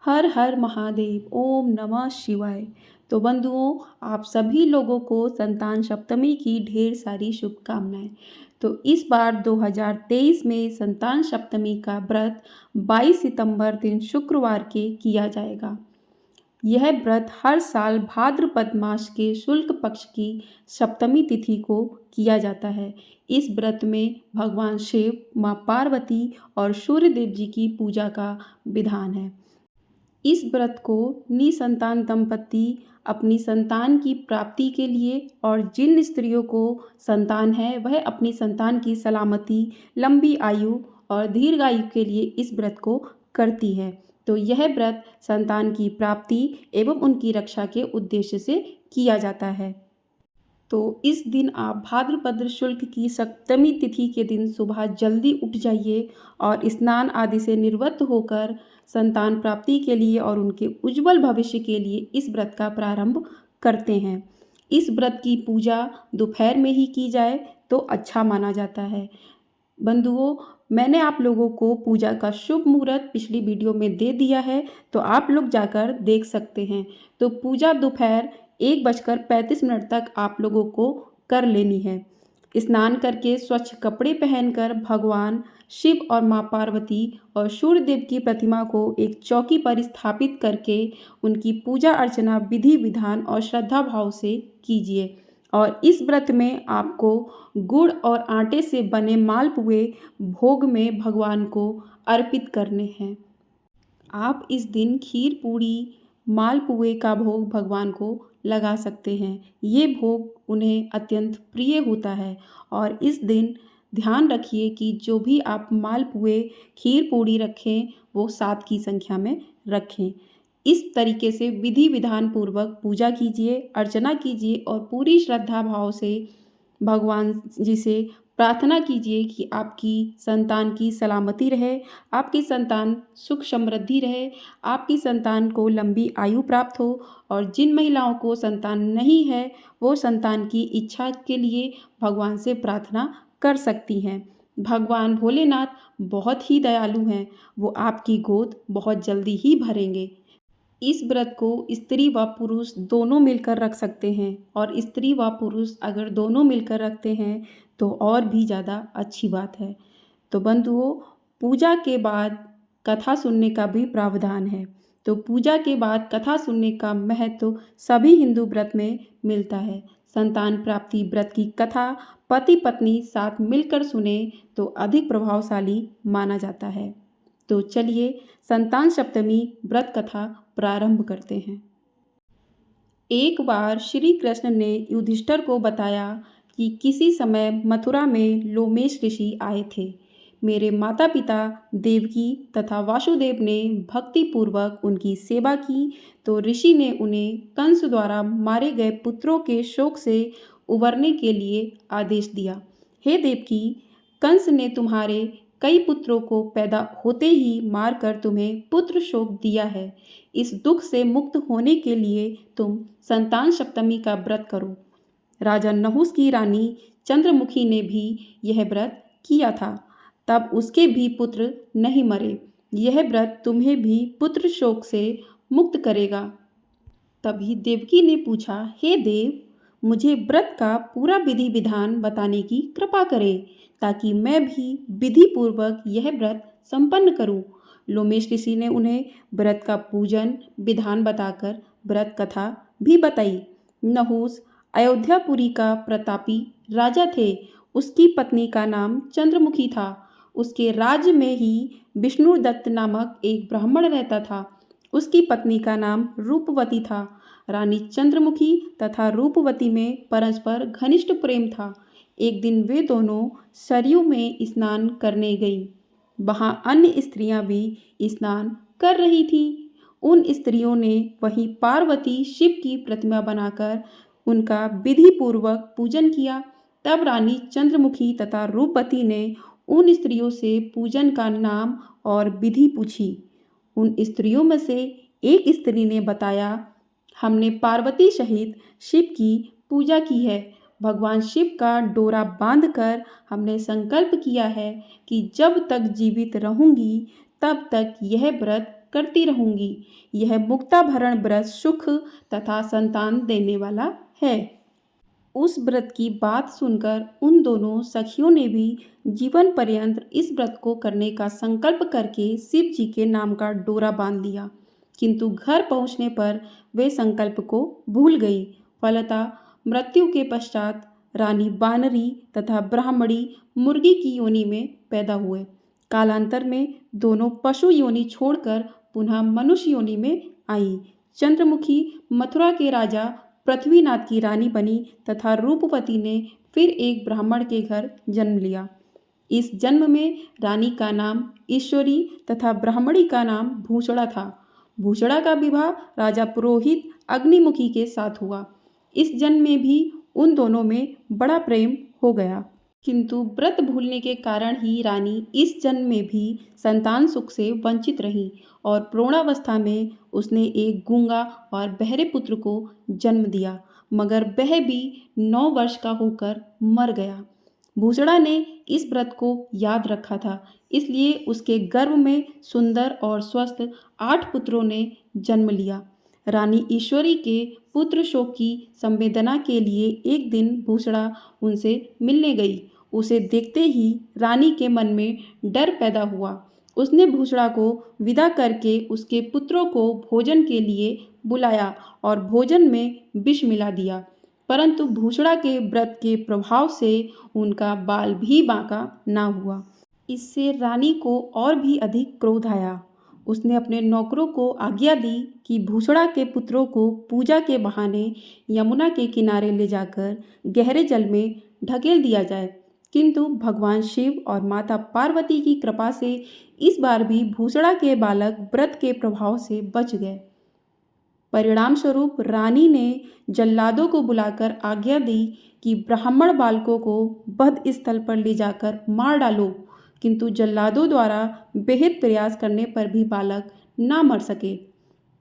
हर हर महादेव, ओम नमः शिवाय। तो बंधुओं, आप सभी लोगों को संतान सप्तमी की ढेर सारी शुभकामनाएं। तो इस बार 2023 में संतान सप्तमी का व्रत 22 सितंबर दिन शुक्रवार के किया जाएगा। यह व्रत हर साल भाद्रपद मास के शुक्ल पक्ष की सप्तमी तिथि को किया जाता है। इस व्रत में भगवान शिव, माँ पार्वती और सूर्यदेव जी की पूजा का विधान है। इस व्रत को निसंतान दंपति अपनी संतान की प्राप्ति के लिए और जिन स्त्रियों को संतान है वह अपनी संतान की सलामती, लंबी आयु और दीर्घायु के लिए इस व्रत को करती है। तो यह व्रत संतान की प्राप्ति एवं उनकी रक्षा के उद्देश्य से किया जाता है। तो इस दिन आप भाद्रपद शुक्ल की सप्तमी तिथि के दिन सुबह जल्दी उठ जाइए और स्नान आदि से निवृत्त होकर संतान प्राप्ति के लिए और उनके उज्जवल भविष्य के लिए इस व्रत का प्रारंभ करते हैं। इस व्रत की पूजा दोपहर में ही की जाए तो अच्छा माना जाता है। बंधुओं, मैंने आप लोगों को पूजा का शुभ मुहूर्त पिछली वीडियो में दे दिया है, तो आप लोग जाकर देख सकते हैं। तो पूजा दोपहर 1:35 तक आप लोगों को कर लेनी है। स्नान करके स्वच्छ कपड़े पहनकर भगवान शिव और माँ पार्वती और सूर्यदेव की प्रतिमा को एक चौकी पर स्थापित करके उनकी पूजा अर्चना विधि विधान और श्रद्धा भाव से कीजिए। और इस व्रत में आपको गुड़ और आटे से बने मालपुए भोग में भगवान को अर्पित करने हैं। आप इस दिन खीर पूड़ी मालपुए का भोग भगवान को लगा सकते हैं। ये भोग उन्हें अत्यंत प्रिय होता है। और इस दिन ध्यान रखिए कि जो भी आप मालपुए खीर पूड़ी रखें वो 7 की संख्या में रखें। इस तरीके से विधि विधान पूर्वक पूजा कीजिए, अर्चना कीजिए और पूरी श्रद्धा भाव से भगवान जी से प्रार्थना कीजिए कि आपकी संतान की सलामती रहे, आपकी संतान सुख समृद्धि रहे, आपकी संतान को लंबी आयु प्राप्त हो। और जिन महिलाओं को संतान नहीं है वो संतान की इच्छा के लिए भगवान से प्रार्थना कर सकती हैं। भगवान भोलेनाथ बहुत ही दयालु हैं, वो आपकी गोद बहुत जल्दी ही भरेंगे। इस व्रत को स्त्री व पुरुष दोनों मिलकर रख सकते हैं और स्त्री व पुरुष अगर दोनों मिलकर रखते हैं तो और भी ज़्यादा अच्छी बात है। तो बंधुओं, पूजा के बाद कथा सुनने का भी प्रावधान है। तो पूजा के बाद कथा सुनने का महत्व सभी हिंदू व्रत में मिलता है। संतान प्राप्ति व्रत की कथा पति पत्नी साथ मिलकर सुने तो अधिक प्रभावशाली माना जाता है। तो चलिए संतान सप्तमी व्रत कथा प्रारंभ करते हैं। एक बार श्री कृष्ण ने युधिष्ठिर को बताया कि किसी समय मथुरा में लोमेश ऋषि आए थे। मेरे माता पिता देवकी तथा वासुदेव ने भक्ति पूर्वक उनकी सेवा की तो ऋषि ने उन्हें कंस द्वारा मारे गए पुत्रों के शोक से उबरने के लिए आदेश दिया। हे देवकी, कंस ने तुम्हारे कई पुत्रों को पैदा होते ही मारकर तुम्हें पुत्र शोक दिया है। इस दुख से मुक्त होने के लिए तुम संतान सप्तमी का व्रत करो। राजा नहुस की रानी चंद्रमुखी ने भी यह व्रत किया था, तब उसके भी पुत्र नहीं मरे। यह व्रत तुम्हें भी पुत्र शोक से मुक्त करेगा। तभी देवकी ने पूछा, हे देव, मुझे व्रत का पूरा विधि विधान बताने की कृपा करें ताकि मैं भी विधि पूर्वक यह व्रत संपन्न करूं। लोमेश ऋषि ने उन्हें व्रत का पूजन विधान बताकर व्रत कथा भी बताई। नहुस अयोध्यापुरी का प्रतापी राजा थे। उसकी पत्नी का नाम चंद्रमुखी था। उसके राज्य में ही विष्णुदत्त नामक एक ब्राह्मण रहता था। उसकी पत्नी का नाम रूपवती था। रानी चंद्रमुखी तथा रूपवती में परस्पर घनिष्ठ प्रेम था। एक दिन वे दोनों सरयू में स्नान करने गईं। वहां अन्य स्त्रियां भी स्नान कर रही थीं। उन स्त्रियों ने वहीं पार्वती शिव की प्रतिमा बनाकर उनका विधि पूर्वक पूजन किया। तब रानी चंद्रमुखी तथा रूपवती ने उन स्त्रियों से पूजन का नाम और विधि पूछी। उन स्त्रियों में से एक स्त्री ने बताया, हमने पार्वती सहित शिव की पूजा की है। भगवान शिव का डोरा बांधकर हमने संकल्प किया है कि जब तक जीवित रहूंगी तब तक यह व्रत करती रहूंगी। यह मुक्ताभरण व्रत सुख तथा संतान देने वाला है। उस व्रत की बात सुनकर उन दोनों सखियों ने भी जीवन पर्यंत इस व्रत को करने का संकल्प करके शिव जी के नाम का डोरा बांध लिया। किंतु घर पहुंचने पर वे संकल्प को भूल गई। फलतः मृत्यु के पश्चात रानी बानरी तथा ब्राह्मणी मुर्गी की योनि में पैदा हुए। कालांतर में दोनों पशु योनि छोड़कर पुनः मनुष्य योनि में आई। चंद्रमुखी मथुरा के राजा पृथ्वीनाथ की रानी बनी तथा रूपवती ने फिर एक ब्राह्मण के घर जन्म लिया। इस जन्म में रानी का नाम ईश्वरी तथा ब्राह्मणी का नाम भूषड़ा था। भूषड़ा का विवाह राजा पुरोहित अग्निमुखी के साथ हुआ। इस जन्म में भी उन दोनों में बड़ा प्रेम हो गया। किंतु व्रत भूलने के कारण ही रानी इस जन्म में भी संतान सुख से वंचित रही और प्रौढ़ावस्था में उसने एक गूंगा और बहरे पुत्र को जन्म दिया, मगर वह भी 9 वर्ष का होकर मर गया। भूषड़ा ने इस व्रत को याद रखा था, इसलिए उसके गर्भ में सुंदर और स्वस्थ 8 पुत्रों ने जन्म लिया। रानी ईश्वरी के पुत्र शोक की संवेदना के लिए एक दिन भूषड़ा उनसे मिलने गई। उसे देखते ही रानी के मन में डर पैदा हुआ। उसने भूषड़ा को विदा करके उसके पुत्रों को भोजन के लिए बुलाया और भोजन में विष मिला दिया, परंतु भूषड़ा के व्रत के प्रभाव से उनका बाल भी बांका ना हुआ। इससे रानी को और भी अधिक क्रोध आया। उसने अपने नौकरों को आज्ञा दी कि भूषड़ा के पुत्रों को पूजा के बहाने यमुना के किनारे ले जाकर गहरे जल में ढकेल दिया जाए। किंतु भगवान शिव और माता पार्वती की कृपा से इस बार भी भूषड़ा के बालक व्रत के प्रभाव से बच गए। परिणाम स्वरूप रानी ने जल्लादों को बुलाकर आज्ञा दी कि ब्राह्मण बालकों को वध स्थल पर ले जाकर मार डालो, किंतु जल्लादों द्वारा बेहद प्रयास करने पर भी बालक ना मर सके।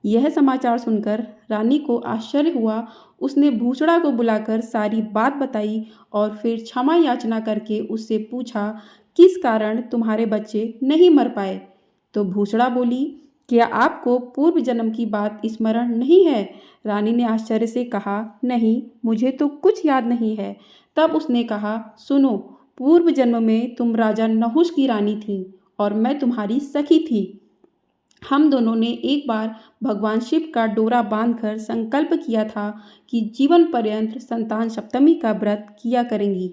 यह समाचार सुनकर रानी को आश्चर्य हुआ। उसने भूषड़ा को बुलाकर सारी बात बताई और फिर क्षमा याचना करके उससे पूछा, किस कारण तुम्हारे बच्चे नहीं मर पाए? तो भूषड़ा बोली, क्या आपको पूर्व जन्म की बात स्मरण नहीं है? रानी ने आश्चर्य से कहा, नहीं, मुझे तो कुछ याद नहीं है। तब उसने कहा, सुनो, पूर्व जन्म में तुम राजा नहुष की रानी थी और मैं तुम्हारी सखी थी। हम दोनों ने एक बार भगवान शिव का डोरा बांधकर संकल्प किया था कि जीवन पर्यंत संतान सप्तमी का व्रत किया करेंगी,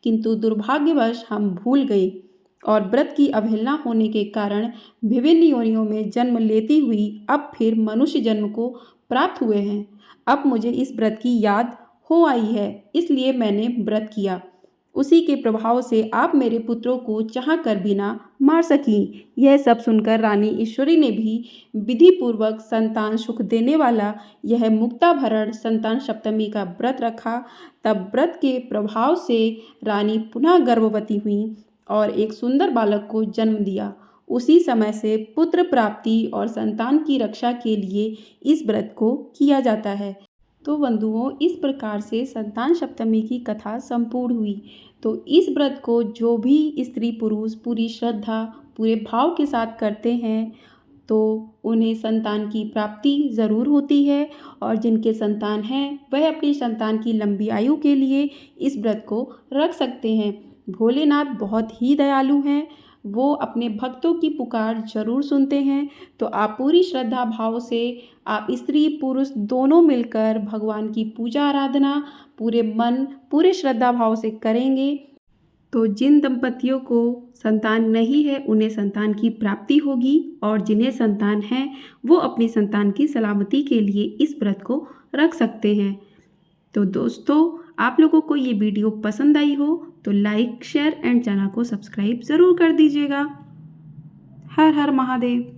किंतु दुर्भाग्यवश हम भूल गए और व्रत की अवहेलना होने के कारण विभिन्न योनियों में जन्म लेती हुई अब फिर मनुष्य जन्म को प्राप्त हुए हैं। अब मुझे इस व्रत की याद हो आई है, इसलिए मैंने व्रत किया। उसी के प्रभाव से आप मेरे पुत्रों को चाह कर भी ना मार सकी। यह सब सुनकर रानी ईश्वरी ने भी विधि पूर्वक संतान सुख देने वाला यह मुक्ताभरण संतान सप्तमी का व्रत रखा। तब व्रत के प्रभाव से रानी पुनः गर्भवती हुई और एक सुंदर बालक को जन्म दिया। उसी समय से पुत्र प्राप्ति और संतान की रक्षा के लिए इस व्रत को किया जाता है। तो बंधुओं, इस प्रकार से संतान सप्तमी की कथा संपूर्ण हुई। तो इस व्रत को जो भी स्त्री पुरुष पूरी श्रद्धा पूरे भाव के साथ करते हैं तो उन्हें संतान की प्राप्ति ज़रूर होती है, और जिनके संतान हैं वह अपनी संतान की लंबी आयु के लिए इस व्रत को रख सकते हैं। भोलेनाथ बहुत ही दयालु हैं, वो अपने भक्तों की पुकार जरूर सुनते हैं। तो आप पूरी श्रद्धा भाव से आप स्त्री पुरुष दोनों मिलकर भगवान की पूजा आराधना पूरे मन पूरे श्रद्धा भाव से करेंगे तो जिन दंपतियों को संतान नहीं है उन्हें संतान की प्राप्ति होगी, और जिन्हें संतान है वो अपनी संतान की सलामती के लिए इस व्रत को रख सकते हैं। तो दोस्तों, आप लोगों को ये वीडियो पसंद आई हो तो लाइक शेयर एंड चैनल को सब्सक्राइब ज़रूर कर दीजिएगा। हर हर महादेव।